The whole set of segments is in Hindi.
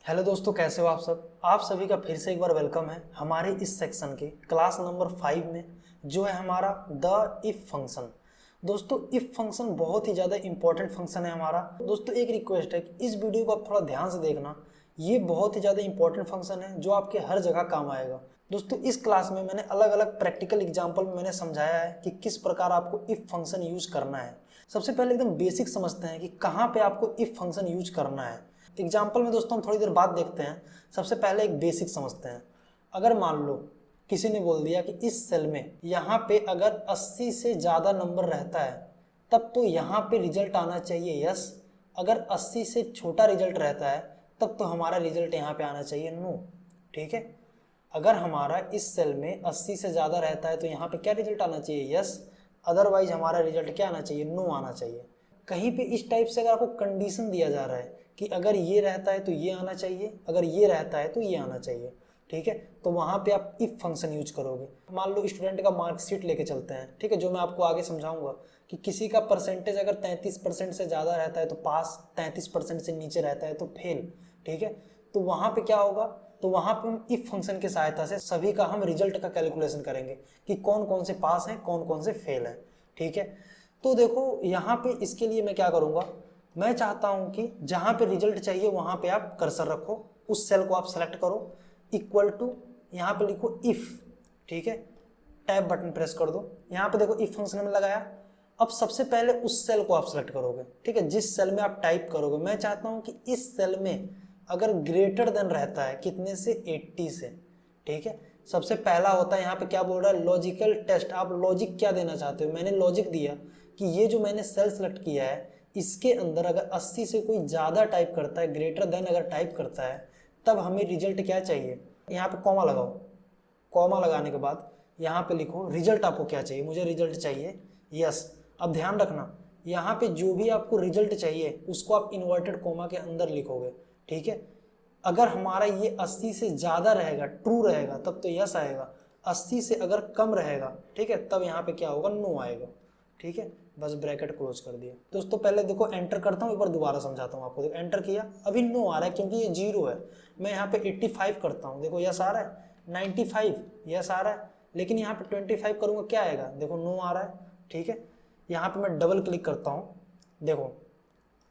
हेलो दोस्तों, कैसे हो आप सब। आप सभी का फिर से एक बार वेलकम है हमारे इस सेक्शन के क्लास नंबर 5 में, जो है हमारा द इफ फंक्शन। दोस्तों, इफ फंक्शन बहुत ही ज़्यादा इंपॉर्टेंट फंक्शन है हमारा। दोस्तों, एक रिक्वेस्ट है कि इस वीडियो को आप थोड़ा ध्यान से देखना। ये बहुत ही ज़्यादा इंपॉर्टेंट फंक्शन है जो आपके हर जगह काम आएगा। दोस्तों, इस क्लास में मैंने अलग अलग प्रैक्टिकल एग्जाम्पल में मैंने समझाया है कि किस प्रकार आपको इफ फंक्शन यूज करना है। सबसे पहले एकदम बेसिक समझते हैं कि कहाँ पे आपको इफ फंक्शन यूज करना है। एग्जाम्पल में दोस्तों हम थोड़ी देर बाद देखते हैं। सबसे पहले एक बेसिक समझते हैं। अगर मान लो किसी ने बोल दिया कि इस सेल में यहाँ पे अगर 80 से ज़्यादा नंबर रहता है तब तो यहाँ पे रिजल्ट आना चाहिए यस। अगर 80 से छोटा रिजल्ट रहता है तब तो हमारा रिजल्ट यहाँ पे आना चाहिए नो। ठीक है, अगर हमारा इस सेल में 80 से ज़्यादा रहता है तो यहाँ पे क्या रिजल्ट आना चाहिए यस, अदरवाइज हमारा रिजल्ट क्या आना चाहिए नो आना चाहिए। कहीं पे इस टाइप से अगर आपको कंडीशन दिया जा रहा है कि अगर ये रहता है तो ये आना चाहिए, अगर ये रहता है तो ये आना चाहिए, ठीक है, तो वहाँ पे आप इफ फंक्शन यूज करोगे। मान लो स्टूडेंट का मार्कशीट लेके चलते हैं, ठीक है, जो मैं आपको आगे समझाऊंगा कि किसी का परसेंटेज अगर 33% से ज़्यादा रहता है तो पास, 33% से नीचे रहता है तो फेल। ठीक है, तो वहाँ पे क्या होगा, तो वहाँ पे हम इफ फंक्शन की सहायता से सभी का हम रिजल्ट का कैलकुलेशन करेंगे कि कौन कौन से पास हैं कौन कौन से फेल हैं। ठीक है, तो देखो यहाँ पे इसके लिए मैं क्या करूँगा, मैं चाहता हूँ कि जहाँ पे रिजल्ट चाहिए वहाँ पे आप कर्सर रखो, उस सेल को आप सेलेक्ट करो, इक्वल टू यहाँ पे लिखो इफ। ठीक है, टैब बटन प्रेस कर दो, यहाँ पे देखो इफ फंक्शन में लगाया। अब सबसे पहले उस सेल को आप सेलेक्ट करोगे, ठीक है, जिस सेल में आप टाइप करोगे। मैं चाहता हूँ कि इस सेल में अगर ग्रेटर देन रहता है कितने से, 80 से। ठीक है, सबसे पहला होता है यहाँ पे क्या बोल रहा है, लॉजिकल टेस्ट। आप लॉजिक क्या देना चाहते हो, मैंने लॉजिक दिया कि ये जो मैंने सेल सेलेक्ट किया है इसके अंदर अगर 80 से कोई ज़्यादा टाइप करता है, ग्रेटर देन अगर टाइप करता है, तब हमें रिजल्ट क्या चाहिए। यहाँ पे कॉमा लगाओ, कॉमा लगाने के बाद यहाँ पे लिखो रिजल्ट आपको क्या चाहिए। मुझे रिजल्ट चाहिए यस। अब ध्यान रखना, यहाँ पे जो भी आपको रिजल्ट चाहिए उसको आप इन्वर्टेड कॉमा के अंदर लिखोगे। ठीक है, अगर हमारा ये 80 से ज़्यादा रहेगा, ट्रू रहेगा, तब तो यस आएगा। 80 से अगर कम रहेगा, ठीक है, तब यहाँ पे क्या होगा, नो आएगा। ठीक है, बस ब्रैकेट क्लोज कर दिया। दोस्तों पहले देखो एंटर करता हूँ, एक बार दोबारा समझाता हूँ आपको। देखो एंटर किया, अभी नो आ रहा है क्योंकि ये 0 है। मैं यहाँ पे 85 करता हूँ, देखो यस आ रहा है। 95 यस आ रहा है, लेकिन यहाँ पे 25 करूँगा क्या आएगा, देखो नो आ रहा है। ठीक है, यहाँ पे मैं डबल क्लिक करता हूँ। देखो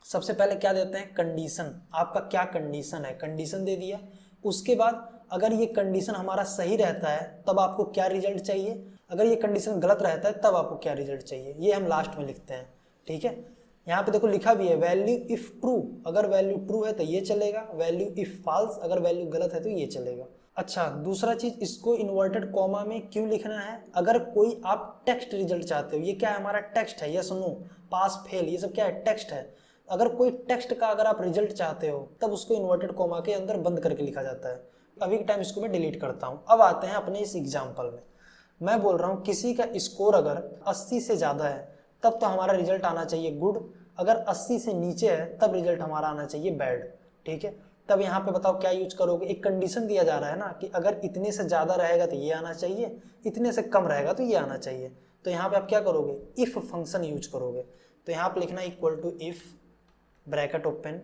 सबसे पहले क्या देते हैं, कंडीशन। आपका क्या कंडीशन है, कंडीशन दे दिया। उसके बाद अगर ये कंडीशन हमारा सही रहता है तब आपको क्या रिजल्ट चाहिए, अगर ये कंडीशन गलत रहता है तब आपको क्या रिजल्ट चाहिए, ये हम लास्ट में लिखते हैं। ठीक है, यहाँ पे देखो लिखा भी है वैल्यू इफ ट्रू। अगर वैल्यू ट्रू है तो ये चलेगा, वैल्यू इफ फॉल्स, अगर वैल्यू गलत है तो ये चलेगा। अच्छा, दूसरा चीज, इसको इन्वर्टेड कॉमा में क्यों लिखना है, अगर कोई आप टेक्स्ट रिजल्ट चाहते हो, ये क्या है हमारा टेक्स्ट है, यस नो, पास फेल, ये सब क्या है, टेक्स्ट है। अगर कोई टेक्स्ट का अगर आप रिजल्ट चाहते हो तब उसको इन्वर्टेड कॉमा के अंदर बंद करके लिखा जाता है। अभी के टाइम इसको मैं डिलीट करता हूँ। अब आते हैं अपने इस एग्जाम्पल में। मैं बोल रहा हूँ किसी का स्कोर अगर 80 से ज़्यादा है तब तो हमारा रिजल्ट आना चाहिए गुड, अगर 80 से नीचे है तब रिजल्ट हमारा आना चाहिए बैड। ठीक है, तब यहाँ पे बताओ क्या यूज करोगे, एक कंडीशन दिया जा रहा है ना कि अगर इतने से ज़्यादा रहेगा तो ये आना चाहिए, इतने से कम रहेगा तो ये आना चाहिए। तो यहाँ पे आप क्या करोगे, इफ फंक्शन यूज करोगे। तो यहाँ पे लिखना equal to if, bracket open,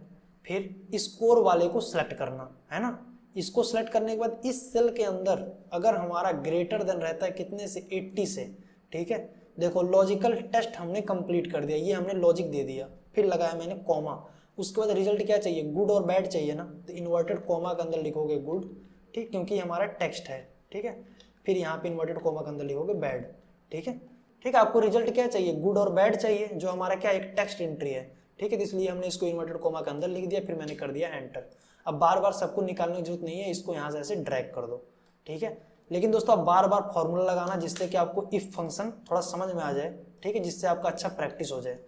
फिर स्कोर वाले को सिलेक्ट करना है ना। इसको सिलेक्ट करने के बाद इस सेल के अंदर अगर हमारा ग्रेटर देन रहता है कितने से, 80 से। ठीक है, देखो लॉजिकल टेस्ट हमने कंप्लीट कर दिया, ये हमने लॉजिक दे दिया, फिर लगाया मैंने कॉमा। उसके बाद रिजल्ट क्या चाहिए, गुड और बैड चाहिए ना, तो इन्वर्टेड कॉमा के अंदर लिखोगे गुड, ठीक, क्योंकि हमारा टेक्स्ट है। ठीक है, फिर यहाँ पे इन्वर्टेड कॉमा के अंदर लिखोगे बैड। ठीक है, ठीक है, आपको रिजल्ट क्या चाहिए, गुड और बैड चाहिए, जो हमारा क्या एक टेक्स्ट एंट्री है। ठीक है, तो इसलिए हमने इसको इन्वर्टेड कॉमा के अंदर लिख दिया, फिर मैंने कर दिया एंटर। अब बार बार सबको निकालने की जरूरत नहीं है, इसको यहाँ से ऐसे ड्रैग कर दो। ठीक है, लेकिन दोस्तों आप बार बार फॉर्मूला लगाना जिससे कि आपको इफ फंक्शन थोड़ा समझ में आ जाए। ठीक है, जिससे आपका अच्छा प्रैक्टिस हो जाए।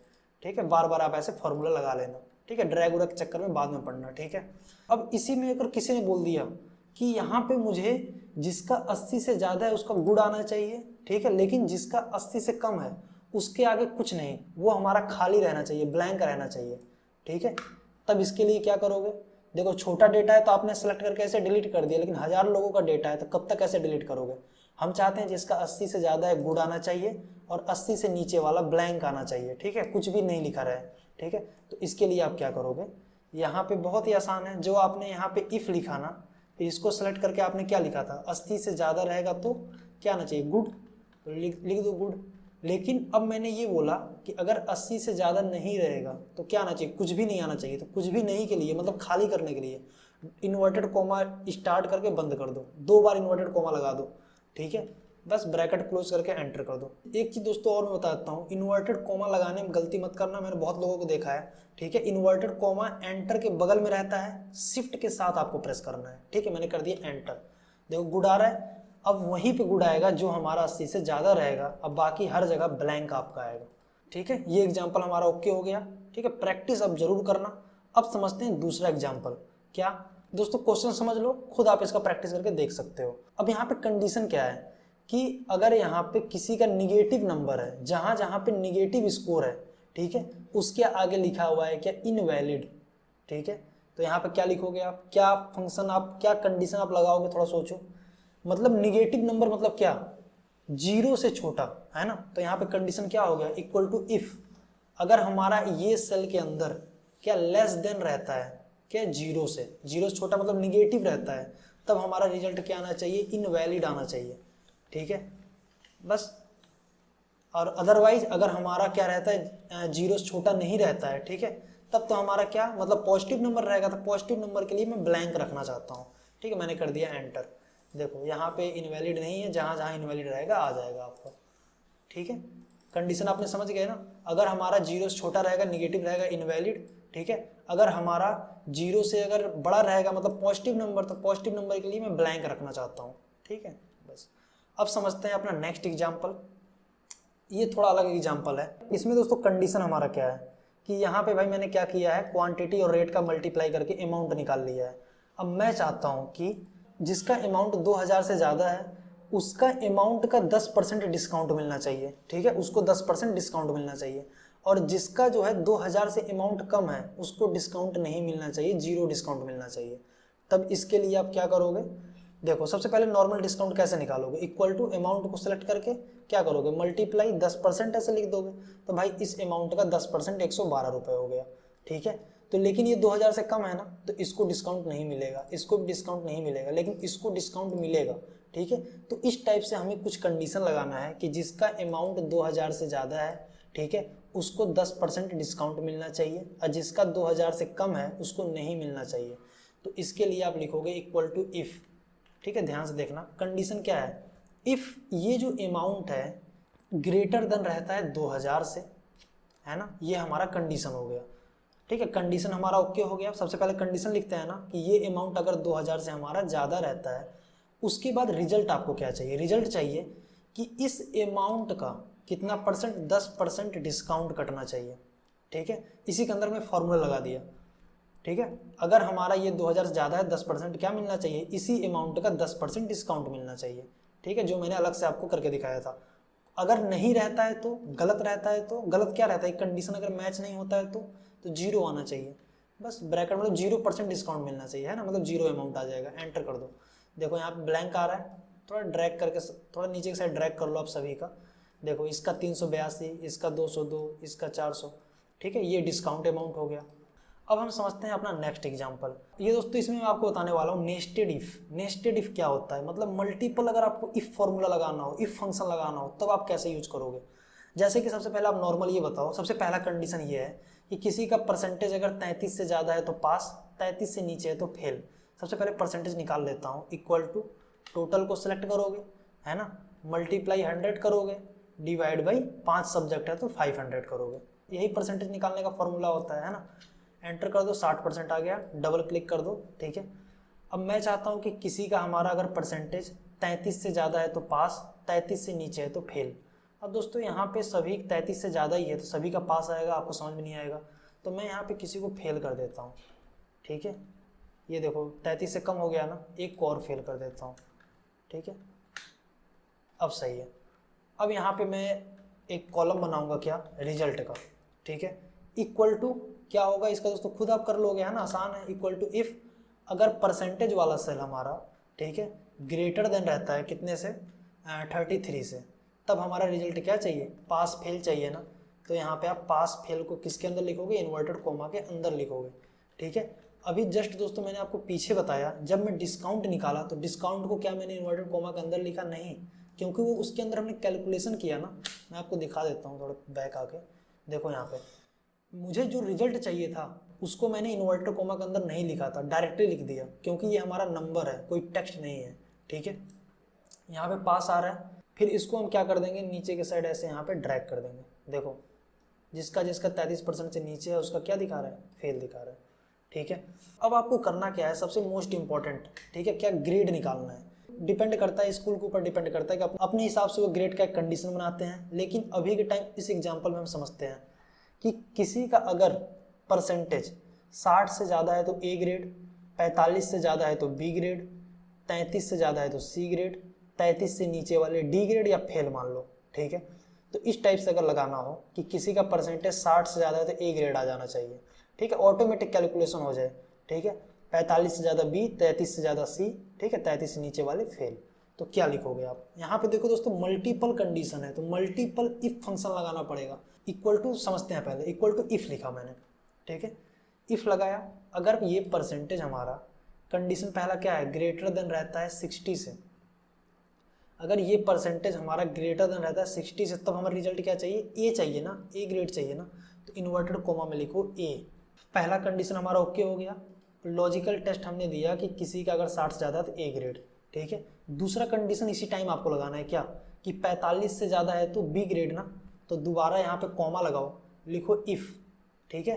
ठीक है, बार बार आप ऐसे फॉर्मूला लगा लेना। ठीक है, ड्रैग व्रैग चक्कर में बाद में पढ़ना। ठीक है, अब इसी में अगर किसी ने बोल दिया कि यहाँ पे मुझे जिसका 80 से ज़्यादा है उसका गुड आना चाहिए, ठीक है, लेकिन जिसका 80 से कम है उसके आगे कुछ नहीं, वो हमारा खाली रहना चाहिए, ब्लैंक रहना चाहिए। ठीक है, तब इसके लिए क्या करोगे, देखो छोटा डेटा है तो आपने सेलेक्ट करके ऐसे डिलीट कर दिया, लेकिन 1000 लोगों का डेटा है तो कब तक ऐसे डिलीट करोगे। हम चाहते हैं जिसका 80 से ज़्यादा है गुड आना चाहिए और 80 से नीचे वाला ब्लैंक आना चाहिए। ठीक है, कुछ भी नहीं लिखा रहे। ठीक है, तो इसके लिए आप क्या करोगे, यहाँ पे बहुत ही आसान है, जो आपने यहाँ पे इफ लिखा ना, फिर इसको सेलेक्ट करके आपने क्या लिखा था, 80 से ज़्यादा रहेगा तो क्या आना चाहिए, गुड, तो लिख दो गुड। लेकिन अब मैंने ये बोला कि अगर 80 से ज़्यादा नहीं रहेगा तो क्या आना चाहिए, कुछ भी नहीं आना चाहिए। तो कुछ भी नहीं के लिए मतलब खाली करने के लिए इन्वर्टेड कोमा स्टार्ट करके बंद कर दो, 2 बार इन्वर्टेड कोमा लगा दो, ठीक है, बस ब्रैकेट क्लोज करके एंटर कर दो। एक चीज़ दोस्तों और मैं बताता हूँ, इन्वर्टेड कोमा लगाने में गलती मत करना, मैंने बहुत लोगों को देखा है, ठीक है। इन्वर्टेड कोमा एंटर के बगल में रहता है, शिफ्ट के साथ आपको प्रेस करना है, ठीक है। मैंने कर दिया एंटर, देखो गुड आ रहा है। अब वहीं पे गुड आएगा जो हमारा 80 से ज़्यादा रहेगा, अब बाकी हर जगह ब्लैंक आपका आएगा, ठीक है। ये एग्जाम्पल हमारा ओके हो गया, ठीक है। प्रैक्टिस अब जरूर करना। अब समझते हैं दूसरा एग्जाम्पल। क्या दोस्तों, क्वेश्चन समझ लो, खुद आप इसका प्रैक्टिस करके देख सकते हो। अब यहाँ पे कंडीशन क्या है कि अगर यहाँ पे किसी का निगेटिव नंबर है, जहाँ जहाँ पे निगेटिव स्कोर है, ठीक है, उसके आगे लिखा हुआ है क्या, इनवैलिड, ठीक है। तो यहाँ पे क्या लिखोगे आप, क्या फंक्शन आप, क्या कंडीशन आप लगाओगे, थोड़ा सोचो। मतलब निगेटिव नंबर मतलब क्या, 0 से छोटा, है ना। तो यहाँ पे कंडीशन क्या हो गया, इक्वल टू इफ अगर हमारा ये सेल के अंदर क्या लेस देन रहता है क्या, 0 से छोटा मतलब निगेटिव रहता है, तब हमारा रिजल्ट क्या आना चाहिए, इनवैलिड आना चाहिए, ठीक है, बस। और अदरवाइज अगर हमारा क्या रहता है, 0 से छोटा नहीं रहता है, ठीक है, तब तो हमारा क्या मतलब पॉजिटिव नंबर रहेगा। तो पॉजिटिव नंबर के लिए मैं ब्लैंक रखना चाहता हूँ, ठीक है। मैंने कर दिया एंटर, देखो यहाँ पे इनवैलिड नहीं है, जहाँ जहाँ इनवैलिड रहेगा आ जाएगा आपको, ठीक है। कंडीशन आपने समझ गए ना, अगर हमारा 0 से छोटा रहेगा निगेटिव रहेगा इनवैलिड, ठीक है। अगर हमारा 0 से अगर बड़ा रहेगा मतलब पॉजिटिव नंबर, तो पॉजिटिव नंबर के लिए मैं ब्लैंक रखना चाहता हूँ, ठीक है, बस। अब समझते हैं अपना नेक्स्ट एग्जाम्पल। ये थोड़ा अलग एग्जाम्पल है। इसमें दोस्तों कंडीशन हमारा क्या है कि यहाँ पे भाई मैंने क्या किया है, क्वांटिटी और रेट का मल्टीप्लाई करके अमाउंट निकाल लिया है। अब मैं चाहता हूँ कि जिसका अमाउंट 2000 से ज़्यादा है उसका अमाउंट का 10% डिस्काउंट मिलना चाहिए, ठीक है, उसको 10% डिस्काउंट मिलना चाहिए। और जिसका जो है 2000 से अमाउंट कम है उसको डिस्काउंट नहीं मिलना चाहिए, 0 डिस्काउंट मिलना चाहिए। तब इसके लिए आप क्या करोगे, देखो सबसे पहले नॉर्मल डिस्काउंट कैसे निकालोगे, इक्वल टू अमाउंट को सिलेक्ट करके क्या करोगे, मल्टीप्लाई 10% ऐसे लिख दोगे। तो भाई इस अमाउंट का 10% 112 रुपये हो गया, ठीक है। तो लेकिन ये 2000 से कम है ना, तो इसको डिस्काउंट नहीं मिलेगा, इसको भी डिस्काउंट नहीं मिलेगा, लेकिन इसको डिस्काउंट मिलेगा, ठीक है। तो इस टाइप से हमें कुछ कंडीशन लगाना है कि जिसका अमाउंट 2000 से ज़्यादा है, ठीक है, उसको 10% डिस्काउंट मिलना चाहिए, और जिसका 2000 से कम है उसको नहीं मिलना चाहिए। तो इसके लिए आप लिखोगे इक्वल टू इफ़, ठीक है, ध्यान से देखना। कंडीशन क्या है, इफ़ ये जो अमाउंट है ग्रेटर देन रहता है 2000 से, है ना, ये हमारा कंडीशन हो गया, ठीक है। कंडीशन हमारा ओके हो गया। सबसे पहले कंडीशन लिखते हैं ना कि ये अमाउंट अगर 2000 से हमारा ज़्यादा रहता है, उसके बाद रिजल्ट आपको क्या चाहिए, रिजल्ट चाहिए कि इस अमाउंट का कितना परसेंट, 10% डिस्काउंट कटना चाहिए, ठीक है। इसी के अंदर मैं फॉर्मूला लगा दिया, ठीक है। अगर हमारा ये 2000 से ज़्यादा है, 10% क्या मिलना चाहिए, इसी अमाउंट का 10% डिस्काउंट मिलना चाहिए, ठीक है, जो मैंने अलग से आपको करके दिखाया था। अगर नहीं रहता है तो गलत रहता है, तो गलत क्या रहता है, कंडीशन अगर मैच नहीं होता है तो 0 आना चाहिए, बस ब्रैकेट मतलब 0% डिस्काउंट मिलना चाहिए, है ना, मतलब 0 अमाउंट आ जाएगा। एंटर कर दो, देखो यहाँ पे ब्लैंक आ रहा है, थोड़ा ड्रैग करके थोड़ा नीचे की साइड ड्रैग कर लो आप सभी का। देखो इसका 382, इसका 202, इसका 400, ठीक है, ये डिस्काउंट अमाउंट हो गया। अब हम समझते हैं अपना नेक्स्ट एग्जांपल। ये दोस्तों इसमें मैं आपको बताने वाला हूँ नेस्टेड इफ। नेस्टेड इफ क्या होता है, मतलब मल्टीपल अगर आपको इफ फॉर्मूला लगाना हो, इफ फंक्शन लगाना हो, तब आप कैसे यूज करोगे। जैसे कि सबसे पहले आप नॉर्मल ये बताओ, सबसे पहला कंडीशन ये है कि किसी का परसेंटेज अगर 33 से ज़्यादा है तो पास, 33 से नीचे है तो फेल। सबसे पहले परसेंटेज निकाल लेता हूँ, इक्वल टू टोटल को सिलेक्ट करोगे, है ना, मल्टीप्लाई 100 करोगे, डिवाइड बाई 5 सब्जेक्ट है तो 500 करोगे। यही परसेंटेज निकालने का फॉर्मूला होता है ना। एंटर कर दो, 60% आ गया, डबल क्लिक कर दो, ठीक है। अब मैं चाहता हूँ कि किसी का हमारा अगर परसेंटेज 33 से ज़्यादा है तो पास, 33 से नीचे है तो फेल। अब दोस्तों यहाँ पे सभी 33 से ज़्यादा ही है तो सभी का पास आएगा, आपको समझ में नहीं आएगा, तो मैं यहाँ पे किसी को फेल कर देता हूँ, ठीक है। ये देखो 33 से कम हो गया ना, एक को और फेल कर देता हूँ, ठीक है, अब सही है। अब यहाँ पे मैं एक कॉलम बनाऊंगा क्या, रिजल्ट का, ठीक है। इक्वल टू क्या होगा इसका दोस्तों खुद आप कर लोगे, है ना, आसान है। इक्वल टू इफ अगर परसेंटेज वाला सेल हमारा, ठीक है, ग्रेटर देन रहता है कितने से, 33 से, तब हमारा रिजल्ट क्या चाहिए, पास फेल चाहिए ना। तो यहाँ पे आप पास फेल को किसके अंदर लिखोगे, इन्वर्टेड कोमा के अंदर लिखोगे, ठीक है। अभी जस्ट दोस्तों मैंने आपको पीछे बताया, जब मैं डिस्काउंट निकाला तो डिस्काउंट को क्या मैंने इन्वर्टेड कोमा के अंदर लिखा? नहीं, क्योंकि वो उसके अंदर हमने कैलकुलेशन किया ना। मैं आपको दिखा देता हूँ थोड़ा बैक आके, देखो यहाँ पे मुझे जो रिजल्ट चाहिए था उसको मैंने इन्वर्टेड कोमा के अंदर नहीं लिखा था, डायरेक्टली लिख दिया, क्योंकि ये हमारा नंबर है, कोई टेक्स्ट नहीं है। ठीक है, यहाँ पे पास आ रहा है, फिर इसको हम क्या कर देंगे, नीचे के साइड ऐसे यहाँ पे ड्रैग कर देंगे। देखो जिसका 33% से नीचे है उसका क्या दिखा रहा है? फेल दिखा रहा है। ठीक है, अब आपको करना क्या है, सबसे मोस्ट इंपॉर्टेंट, ठीक है, क्या ग्रेड निकालना है। डिपेंड करता है, स्कूल के ऊपर डिपेंड करता है कि अपने हिसाब से वो ग्रेड का एक कंडीशन बनाते हैं। लेकिन अभी के टाइम इस एग्जाम्पल में हम समझते हैं कि किसी का अगर परसेंटेज 60 से ज़्यादा है तो ए ग्रेड, 45 से ज़्यादा है तो बी ग्रेड, 33 से ज़्यादा है तो सी ग्रेड, 33 से नीचे वाले डी ग्रेड या फेल मान लो। ठीक है, तो इस टाइप से अगर लगाना हो कि किसी का परसेंटेज 60 से ज़्यादा है तो ए ग्रेड आ जाना चाहिए। ठीक है, ऑटोमेटिक कैलकुलेशन हो जाए। ठीक है, 45 से ज़्यादा बी, 33 से ज़्यादा सी, ठीक है, 33 से नीचे वाले फेल। तो क्या लिखोगे आप? यहाँ पे देखो दोस्तों मल्टीपल कंडीशन है तो मल्टीपल इफ फंक्शन लगाना पड़ेगा। इक्वल टू समझते हैं पहले, इक्वल टू इफ लिखा मैंने। ठीक है, इफ लगाया, अगर ये परसेंटेज हमारा कंडीशन पहला क्या है, ग्रेटर देन रहता है 60 से, अगर ये परसेंटेज हमारा ग्रेटर देन रहता है 60 से, तब हमारा रिजल्ट क्या चाहिए? ए चाहिए ना, ए ग्रेड चाहिए ना। तो इन्वर्टेड कोमा में लिखो ए। पहला कंडीशन हमारा ओके हो गया, लॉजिकल टेस्ट हमने दिया कि किसी का अगर 60 से ज़्यादा है तो ए ग्रेड। ठीक है, दूसरा कंडीशन इसी टाइम आपको लगाना है, क्या कि 45 से ज़्यादा है तो बी ग्रेड ना। तो दोबारा यहाँ पे कॉमा लगाओ, लिखो इफ़। ठीक है,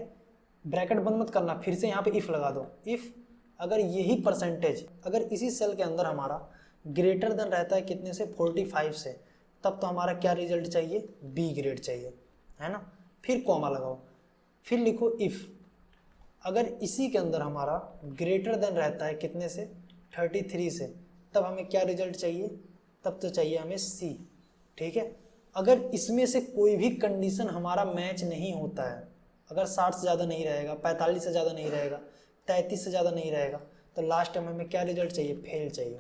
ब्रैकेट बंद मत करना, फिर से यहाँ पे इफ़ लगा दो। इफ़ अगर यही परसेंटेज अगर इसी सेल के अंदर हमारा ग्रेटर देन रहता है कितने से, 45 से, तब तो हमारा क्या रिजल्ट चाहिए? बी ग्रेड चाहिए, है ना। फिर कॉमा लगाओ, फिर लिखो इफ़ अगर इसी के अंदर हमारा ग्रेटर देन रहता है कितने से, 33 से, तब हमें क्या रिजल्ट चाहिए? तब तो चाहिए हमें सी। ठीक है, अगर इसमें से कोई भी कंडीशन हमारा मैच नहीं होता है, अगर 60 से ज़्यादा नहीं रहेगा, 45 से ज़्यादा नहीं रहेगा, 33 से ज़्यादा नहीं रहेगा, तो लास्ट में हमें क्या रिजल्ट चाहिए? फेल चाहिए।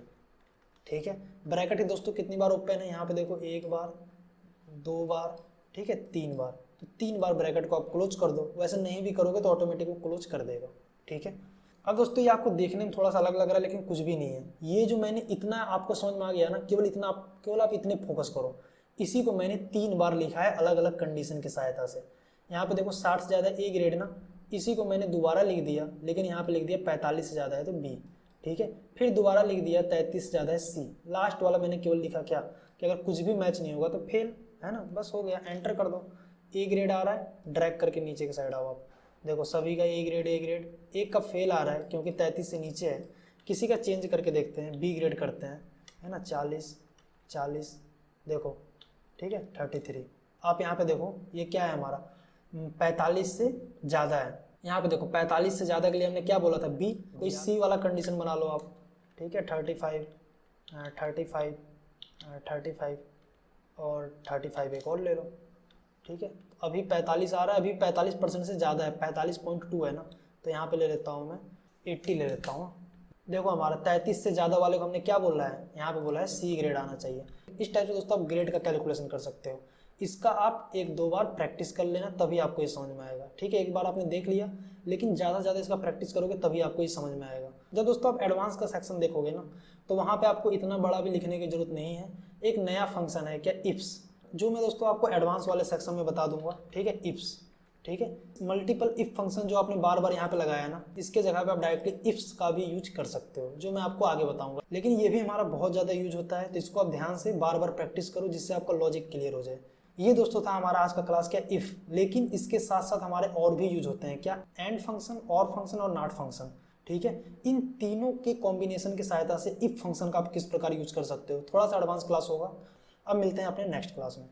ठीक है, ब्रैकेट दोस्तों कितनी बार ओपन है? यहाँ पे देखो, एक बार, दो बार, ठीक है, 3 बार। तो 3 बार ब्रैकेट को आप क्लोज कर दो। वैसे नहीं भी करोगे तो ऑटोमेटिक वो क्लोज कर देगा। ठीक है, अब दोस्तों ये आपको देखने में थोड़ा सा अलग लग रहा है, लेकिन कुछ भी नहीं है। ये जो मैंने इतना आपको समझ में आ गया ना, केवल आप इतने फोकस करो। इसी को मैंने 3 बार लिखा है अलग अलग कंडीशन की सहायता से। यहाँ पे देखो 60 से ज़्यादा ए ग्रेड ना, इसी को मैंने दोबारा लिख दिया, लेकिन यहाँ पे लिख दिया 45 से ज़्यादा है तो बी। ठीक है, फिर दोबारा लिख दिया 33 से ज़्यादा है सी। लास्ट वाला मैंने केवल लिखा क्या, कि अगर कुछ भी मैच नहीं होगा तो फेल, है ना। बस हो गया, एंटर कर दो। ए ग्रेड आ रहा है, ड्रैग करके नीचे की साइड आओ आप, देखो सभी का ए ग्रेड, एक का फेल आ रहा है क्योंकि 33 से नीचे है। किसी का चेंज करके देखते हैं, बी ग्रेड करते हैं, है ना, 40, देखो, ठीक है, 33। आप यहाँ पे देखो ये क्या है हमारा, 45 से ज़्यादा है। यहाँ पे देखो 45 से ज़्यादा के लिए हमने क्या बोला था? बी। कोई सी वाला कंडीशन बना लो आप। ठीक है, 35 और 35 एक और ले लो। ठीक है, अभी 45 आ रहा है, अभी 45% से ज़्यादा है, 45.2 है ना, तो यहाँ पे ले लेता हूँ मैं 80 ले लेता हूँ। देखो हमारा 33 से ज़्यादा वाले को हमने क्या बोला है? यहाँ पे बोला है सी ग्रेड आना चाहिए। इस टाइप से दोस्तों आप ग्रेड का कैलकुलेशन कर सकते हो। इसका आप 1-2 बार प्रैक्टिस कर लेना, तभी आपको ये समझ में आएगा। ठीक है, एक बार आपने देख लिया, लेकिन ज़्यादा से ज़्यादा इसका प्रैक्टिस करोगे तभी आपको ये समझ में आएगा। जब दोस्तों आप एडवांस का सेक्शन देखोगे ना, तो वहाँ पे आपको इतना बड़ा भी लिखने की जरूरत नहीं है। एक नया फंक्शन है क्या, इफ्स, जो मैं दोस्तों आपको एडवांस वाले सेक्शन में बता दूंगा। ठीक है, इफ्स। ठीक है, मल्टीपल इफ फंक्शन जो आपने बार बार यहाँ पे लगाया ना, इसके जगह पे आप डायरेक्टली इफ्स का भी यूज कर सकते हो, जो मैं आपको आगे बताऊंगा। लेकिन ये भी हमारा बहुत ज़्यादा यूज होता है, तो इसको आप ध्यान से बार बार प्रैक्टिस करो, जिससे आपका लॉजिक क्लियर हो जाए। ये दोस्तों था हमारा आज का क्लास क्या, इफ। लेकिन इसके साथ साथ हमारे और भी यूज होते हैं, क्या, एंड फंक्शन, और फंक्शन और नॉट फंक्शन। ठीक है, इन तीनों के कॉम्बिनेशन की सहायता से इफ फंक्शन का आप किस प्रकार यूज कर सकते हो, थोड़ा सा एडवांस क्लास होगा। अब मिलते हैं अपने नेक्स्ट क्लास में।